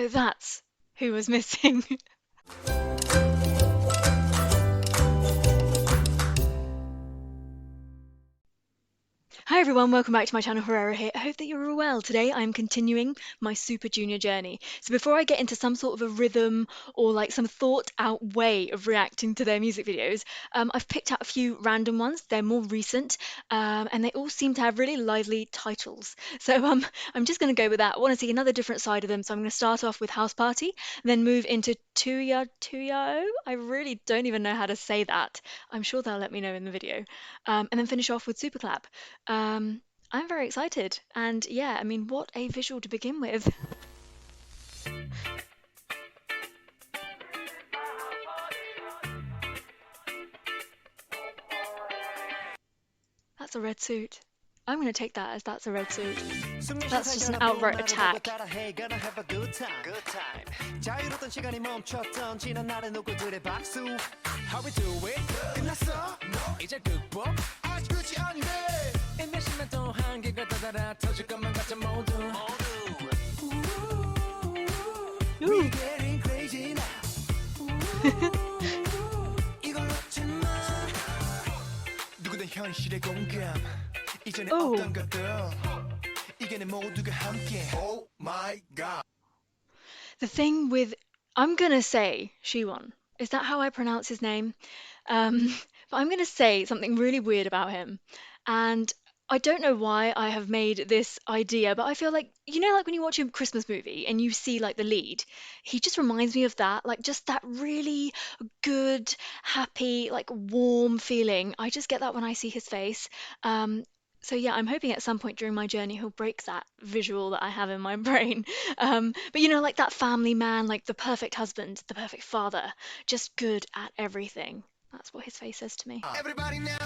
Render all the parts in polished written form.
So that's who was missing. Hi everyone, welcome back to my channel. Herrera here. I hope that you're all well. Today I'm continuing my Super Junior journey. So before I get into some sort of a rhythm or like some thought out way of reacting to their music videos, I've picked out a few random ones. They're more recent, and they all seem to have really lively titles. So I'm just going to go with that. I want to see another different side of them. So I'm going to start off with House Party, then move into 2YA2YAO. I really don't even know how to say that. I'm sure they'll let me know in the video. And then finish off with Super Clap. I'm very excited, and yeah, I mean, what a visual to begin with. That's a red suit. I'm going to take that as that's a red suit. That's just an outright attack. Ooh. Oh. Oh my god. The thing with, I'm gonna say Shiwon. Is that how I pronounce his name? But I'm gonna say something really weird about him. And I don't know why I have made this idea, but I feel like, you know, like when you watch a Christmas movie and you see like the lead, he just reminds me of that, like just that really good, happy, like warm feeling. I just get that when I see his face. Um, so yeah, I'm hoping at some point during my journey he'll break that visual that I have in my brain. But you know, like that family man, like the perfect husband, the perfect father, just good at everything. That's what his face says to me. Everybody now.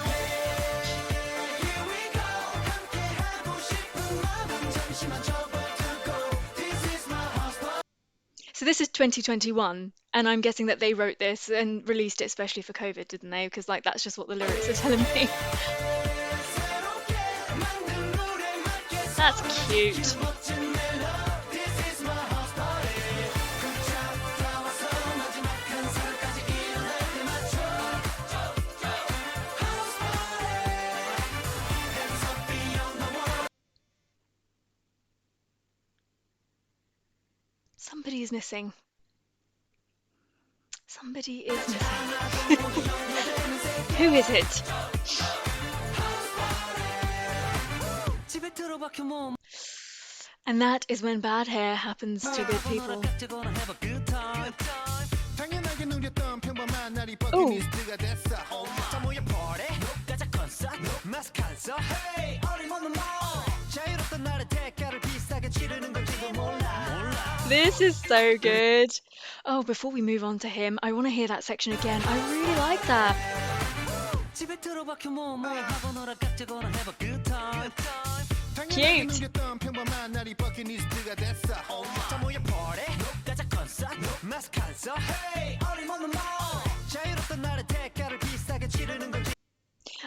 So this is 2021, and I'm guessing that they wrote this and released it especially for COVID, didn't they? Because like that's just what the lyrics are telling me. That's cute. Somebody is missing. Somebody is missing. Who is it? And that is when bad hair happens to good people. Ooh. This is so good. Oh, before we move on to him, I want to hear that section again. I really like that. Cute.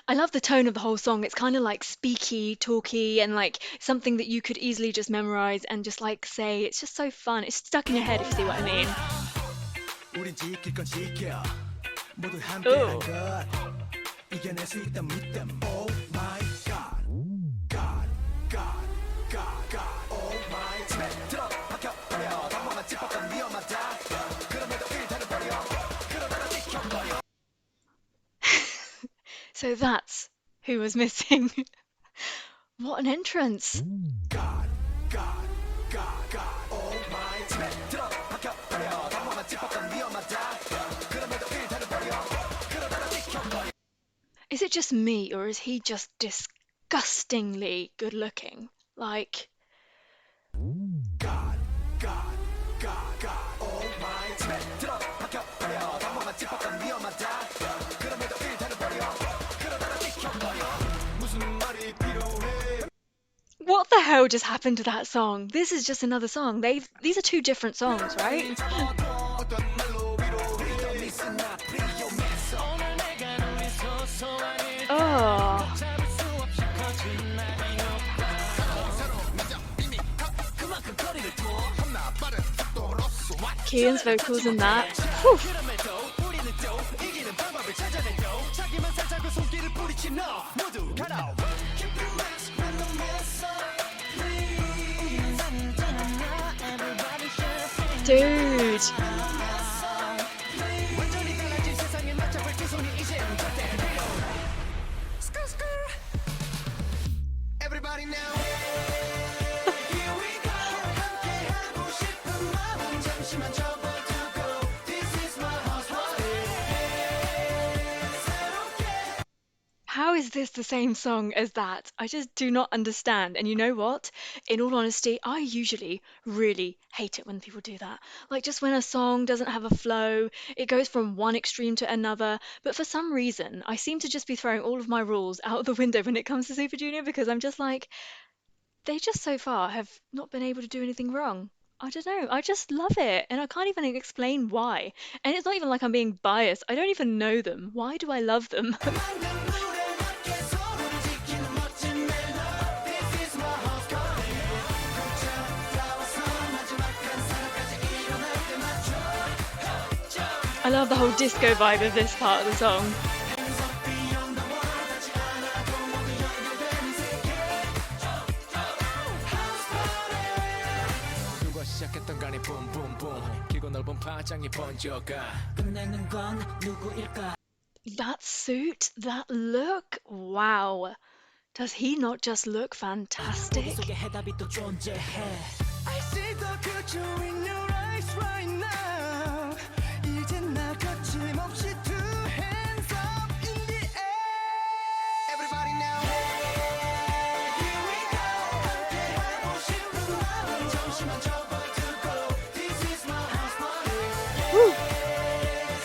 I love the tone of the whole song. It's kind of like speaky, talky, and like something that you could easily just memorize and just like say. It's just so fun. It's stuck in your head, if you see what I mean. Ooh. Oh my god. God, God, God, God. Oh my god. So that's who was missing. What an entrance. God, God, God, God. Oh my god. Is it just me, or is he just disgustingly good looking? Like, God, God, God, God. Oh my what the hell just happened to that song? This is just another song. These are two different songs, right? Oh. Kian's vocals in that. Whew. Dude. Everybody now. Here we go. 함께하고 싶은 마음 잠시만 접어두고. This is my house party. 새롭게. How is this the same song as that? I just do not understand. And you know what? In all honesty, I usually really hate it when people do that. Like just when a song doesn't have a flow, it goes from one extreme to another. But for some reason, I seem to just be throwing all of my rules out the window when it comes to Super Junior because I'm just like, they just so far have not been able to do anything wrong. I don't know. I just love it. And I can't even explain why. And it's not even like I'm being biased. I don't even know them. Why do I love them? 방금 물에 낮게 서로를 지키는 멋진 멜로. This is my house party. 걷자 나와서 마지막 한 사람까지 일어날 때 맞춰. I love the whole disco vibe of this part of the song. Hands up beyond the wall. 닿지 않아도 모두 연결되는 세계. House party. 누가 시작했던 간이 붐붐붐. 길고 넓은 파장이 번져가. 끝내는 건 누구일까? That suit, that look, wow. Does he not just look fantastic? 속에 해답이 또 존재해. I see the future in your eyes right now. 이젠 나 거침없이 two hands up in the air. Everybody now. Here we go. 함께하고 싶은 마음 잠시만 접어두고. This is my house party. Woo.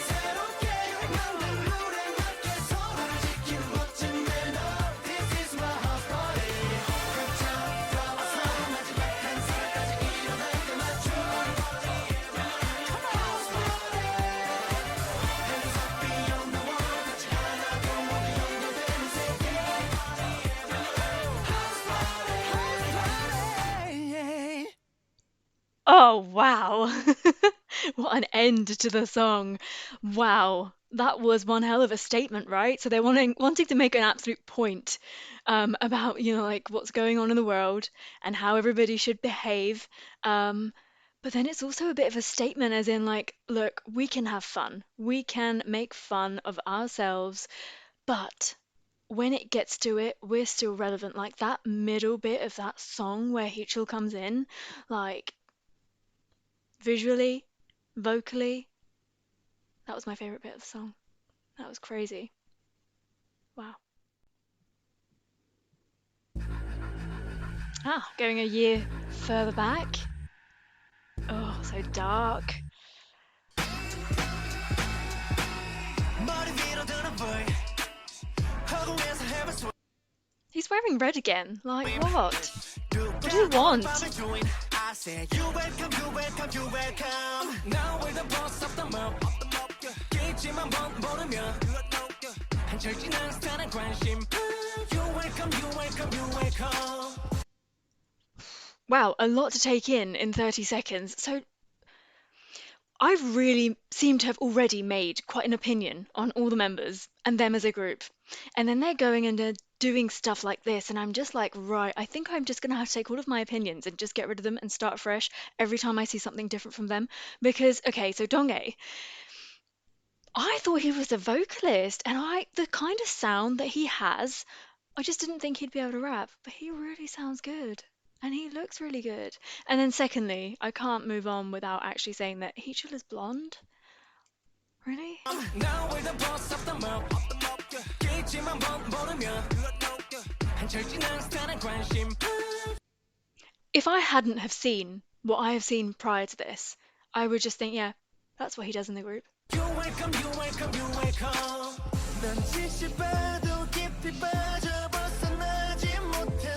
새롭게 만든 룰에 맞게 서로를 지키는 멋진 멜로. This is my house party. 걷자 나와서 마지막 한 사람까지 일어날 때 맞춰. House party. Hands up beyond the wall. 닿지 않아도 모두 연결되는 세계. House party. House party. Oh, wow. What an end to the song. Wow. That was one hell of a statement, right? So they're wanting to make an absolute point about, like what's going on in the world and how everybody should behave. But then it's also a bit of a statement, as in, like, look, we can have fun. We can make fun of ourselves, but when it gets to it, we're still relevant. Like that middle bit of that song where Heechul comes in, like visually, vocally, that was my favorite bit of the song. That was crazy. Wow. Going a year further back. Oh, so dark. 머리 위로 드는 boy. 허공에서 heaven swing. He's wearing red again. Like, what? What do you want? I said you welcome, you welcome, you welcome. Now we're the boss of the mob. 깨지만 모르면 한철 지난 스타는 관심. You welcome, you welcome, you welcome. Wow, a lot to take in 30 seconds. So I really seem to have already made quite an opinion on all the members and them as a group. And then they're going and they're doing stuff like this, and I'm just like, right, I think I'm just gonna have to take all of my opinions and just get rid of them and start fresh every time I see something different from them. Because, okay, so Donghae, I thought he was a vocalist, and the kind of sound that he has, I just didn't think he'd be able to rap, but he really sounds good. And he looks really good. And then secondly, I can't move on without actually saying that Heechul is blonde. Really? Now we're the boss of the mob. 깨지만 모르면 한철 지난 스타는 관심. If I hadn't have seen what I have seen prior to this, I would just think, yeah, that's what he does in the group. You welcome, you welcome, you welcome. 난 지시봐도 깊이 빠져 벗어나지 못해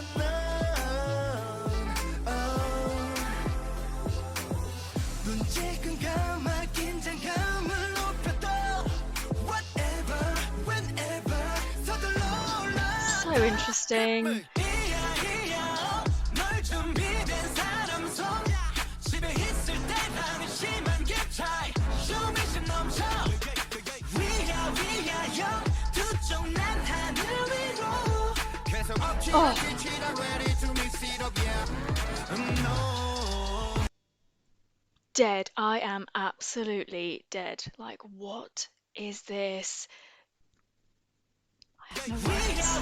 눈 찔끔 감아 긴장감을 높여도 whatever, whenever 서둘러 올라. So interesting. 널 준비된 사람 손 집에 있을 때 한심한 게 Oh, dead. I am absolutely dead. Like, what is this? I have no words.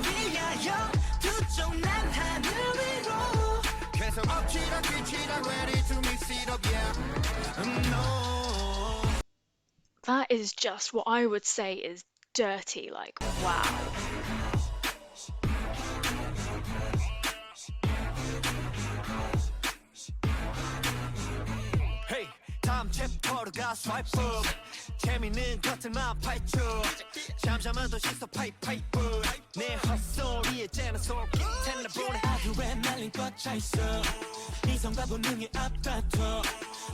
That is just what I would say is dirty. Like, wow. Hey, 다음 챕터로가 swipe up. 재밌는 것들만 파헤쳐. 잠잠한 도시서 파이프. 내 헛소리에 째는 속이 텔레폰에 하루에 날린 것 차있어. 이성과 본능이 앞다퉈.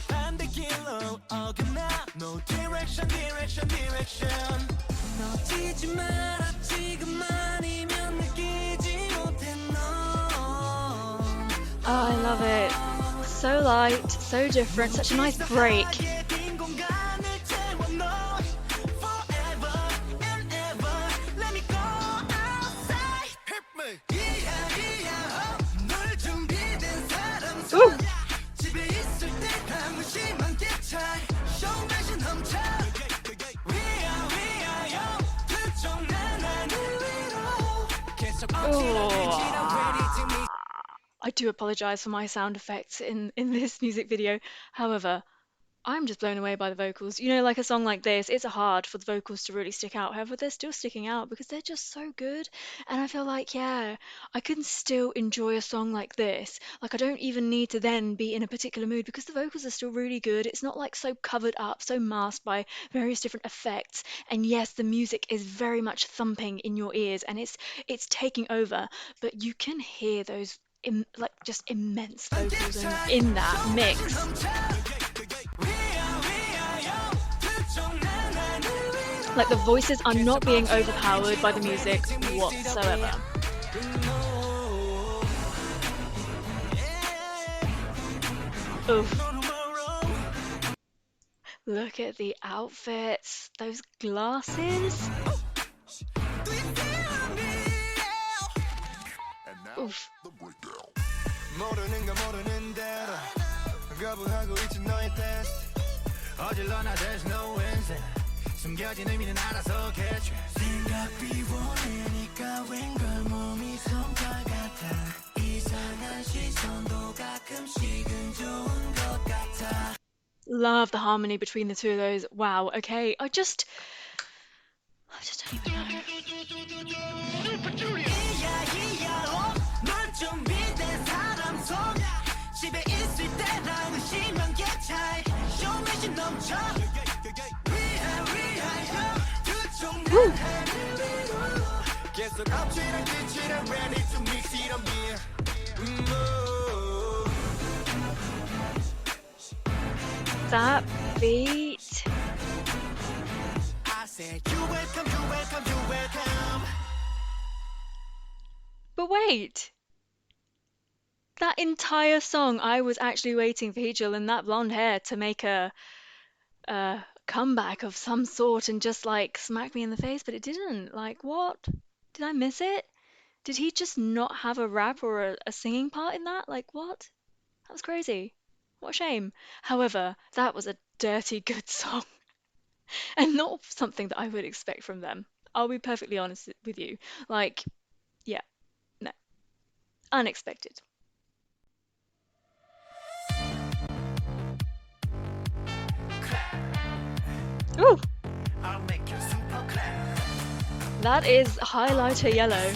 반대길로 어긋나. No direction. 놓치지 마라 지금만이면 느끼지 못해 넌. Oh, I love it. So light, so different, such a nice break. Ooh. Oh. I do apologize for my sound effects in this music video. However, I'm just blown away by the vocals. You know, like a song like this, it's hard for the vocals to really stick out. However, they're still sticking out because they're just so good. And I feel like, yeah, I can still enjoy a song like this. Like, I don't even need to then be in a particular mood because the vocals are still really good. It's not like so covered up, so masked by various different effects. And yes, the music is very much thumping in your ears and it's taking over, but you can hear those like just immense vocals in that mix. Like the voices are not being overpowered by the music whatsoever. Oof. Look at the outfits, those glasses. Oof. 숨겨진 의미는 알아서 catch. 생각 비워내니까 웬걸 몸이 솜털 같아. 이상한 시선도 가끔씩은 좋은 것 같아. Love the harmony between the two of those. Wow, okay. I just don't even know. 집에 있을 때랑 의심한 게 차이. 쇼매진 넘쳐. That beat. But wait. That entire song, I was actually waiting for Heechul and that blonde hair to make a comeback of some sort and just like smack me in the face, but it didn't. Like, what? Did I miss it? Did he just not have a rap or a singing part in that? Like, what? That was crazy. What a shame. However, that was a dirty good song and not something that I would expect from them. I'll be perfectly honest with you. Like, yeah, no, unexpected. Ooh, that is highlighter yellow.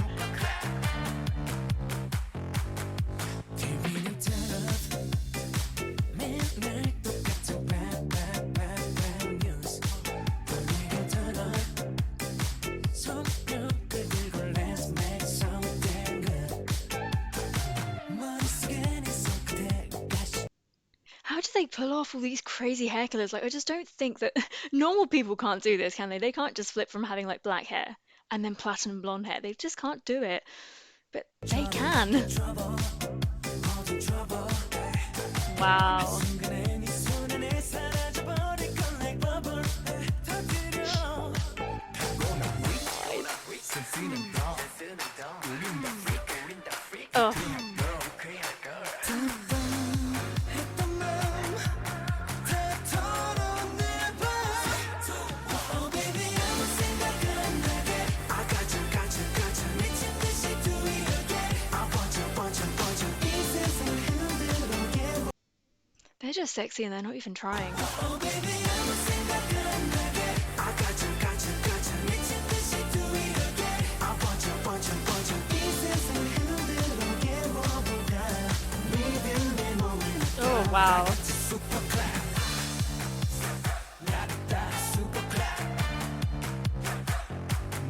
How do they pull off all these crazy hair colors? Like, I just don't think that normal people can't do this, can they? They can't just flip from having like black hair and then platinum blonde hair. They just can't do it. But they can. Wow. Oh, 했던 맘 다 털어내봐 Oh baby 아무 생각 안 나게 I got you got you got you 미친 듯이 do it again I want you want you want you 이 세상 흔들어게 they're just sexy and they're not even trying. Oh baby 아무 생각 안 나게 I got you got you got you 미친 듯이 do it again I want you want you want you 이 세상 흔들어게 뭐보다 믿음의 몸을 Oh, wow. super clap 나를 따라 super clap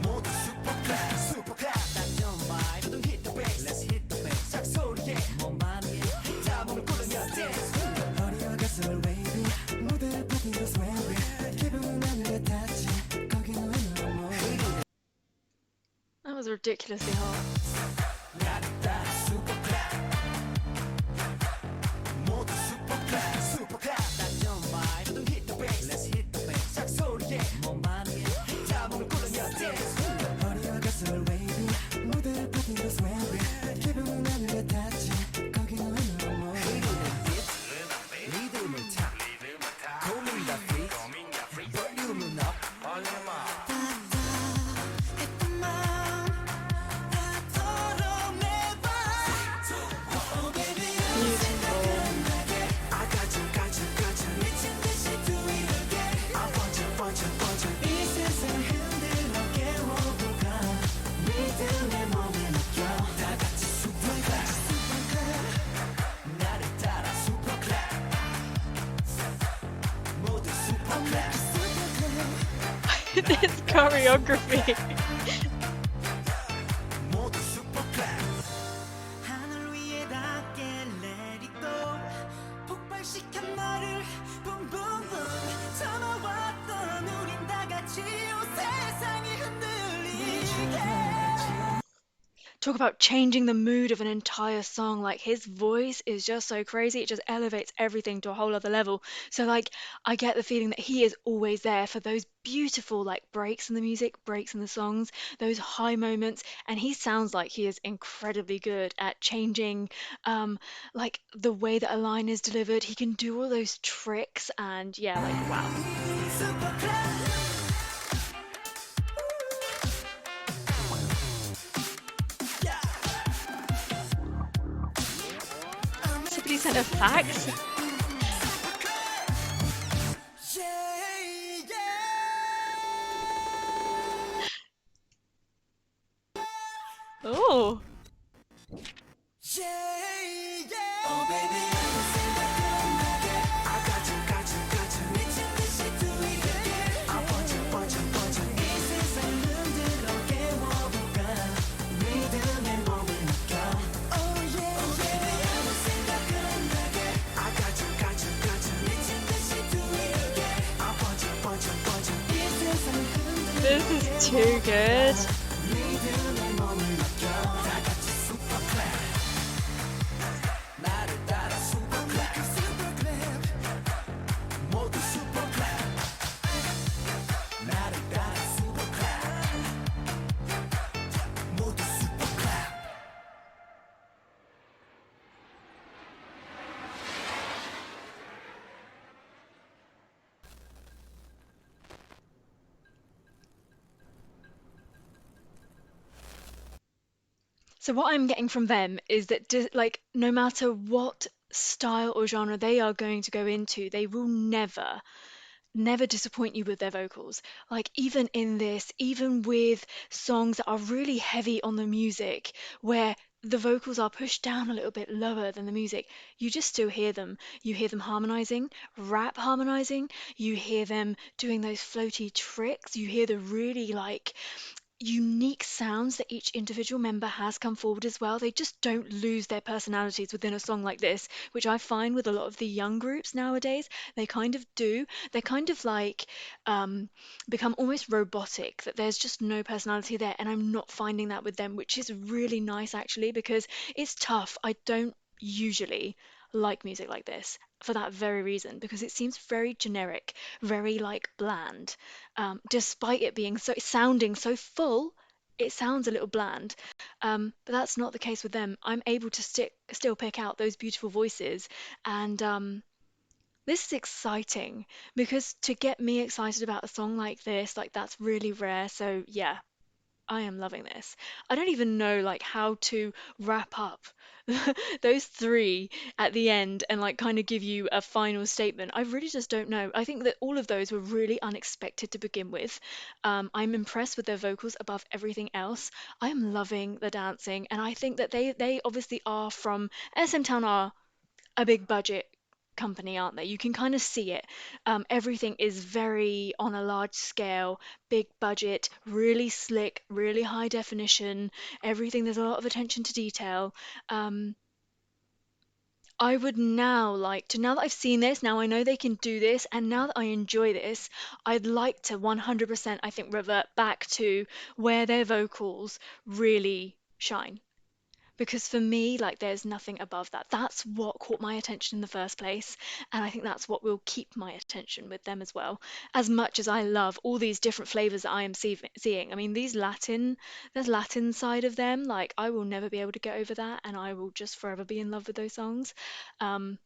모두 super clap super clap 단전 vibe 모두 hit the bass let's hit the bass 짝소리에 몸만 위에 다 몸을 꾸르며 dance 허리와 가슴을 wavy 무대를 파티로 sway 기분은 하늘에 닿지 거기는 왜 너무 That was ridiculously hot. 나를 따라 super clap 모두 super clap super clap 단전 vibe 모두 hit the bass let's hit the bass 짝소리에 몸만 위에 다 몸을 꾸르며 dance 허리와 가슴을 wavy 무대를 파티로 sway 기분은 하늘에 닿지 거기는 왜 너무 리듬을 타 고민 다 free 볼륨은 up 했던 맘다 털어내봐 Oh baby Beautiful. I got you got you got you 미친 듯이 do it again I want you want you want you 이 세상 흔들어 깨워보가 믿음의 몸을 느껴 다 같이 super clap super clap 나를 따라 super clap 모두 super clap super clap This choreography. 모두 super clap 하늘 위에 닿게 let it go 폭발시켜 너를 boom boom boom 참아왔던 우린 다 같이 온 세상이 흔들리게 Talk about changing the mood of an entire song. Like his voice is just so crazy. It just elevates everything to a whole other level. So like I get the feeling that he is always there for those beautiful like breaks in the music, breaks in the songs, those high moments. And he sounds like he is incredibly good at changing like the way that a line is delivered. He can do all those tricks and yeah, like wow. super clap Somebody sent a fax. yeah yeah Oh. yeah yeah Oh baby 아무 생각 안 나게 I got you got you got you 미친 듯이 do it again I want you want you want you 이 세상 흔들어 깨워보가 믿음의 몸을 느껴 Oh yeah Oh baby 아무 생각 안 나게 I got you got you got you 미친 듯이 do it again I want you want you want you 이 세상 흔들어 This is too good. 믿음의 몸을 느껴 다 같이 super clap 나를 따라 super clap super clap 모두 super clap 나를 따라 super clap 모두 super clap So what I'm getting from them is that like no matter what style or genre they are going to go into, they will never disappoint you with their vocals. Like even in this, even with songs that are really heavy on the music, where the vocals are pushed down a little bit lower than the music, you just still hear them. You hear them harmonizing, rap harmonizing, you hear them doing those floaty tricks, you hear the really like unique sounds that each individual member has come forward as well. They just don't lose their personalities within a song like this, which I find with a lot of the young groups nowadays, they kind of do. They kind of like become almost robotic, that there's just no personality there. And I'm not finding that with them, which is really nice actually, because it's tough. I don't usually like music like this for that very reason, because it seems very generic, very like bland, despite it being so sounding so full. it sounds a little bland, but that's not the case with them. I'm able to still pick out those beautiful voices, and this is exciting because to get me excited about a song like this, like that's really rare. So yeah, I am loving this. I don't even know like how to wrap up those three at the end and like kind of give you a final statement. I really just don't know. I think that all of those were really unexpected to begin with. I'm impressed with their vocals above everything else. I'm loving the dancing, and I think that they obviously are from SM Town are a big budget company, aren't they? You can kind of see it. Everything is very on a large scale, big budget, really slick, really high definition. Everything, there's a lot of attention to detail. Um, I would now like to, now that I've seen this, now I know they can do this, and now that I enjoy this, I'd like to 100%, I think, revert back to where their vocals really shine, because for me, like, there's nothing above that. That's what caught my attention in the first place, and I think that's what will keep my attention with them as well. As much as I love all these different flavors that I am seeing, I mean, there's Latin side of them. Like, I will never be able to get over that, and I will just forever be in love with those songs. Um,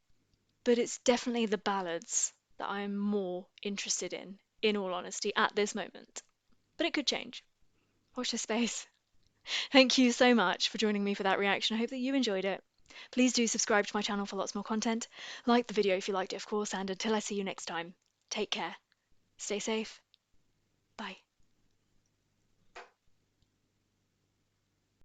but it's definitely the ballads that I'm more interested in all honesty, at this moment. But it could change. Watch this space. Thank you so much for joining me for that reaction. I hope that you enjoyed it. Please do subscribe to my channel for lots more content. Like the video if you liked it, of course, and until I see you next time, take care, stay safe, bye.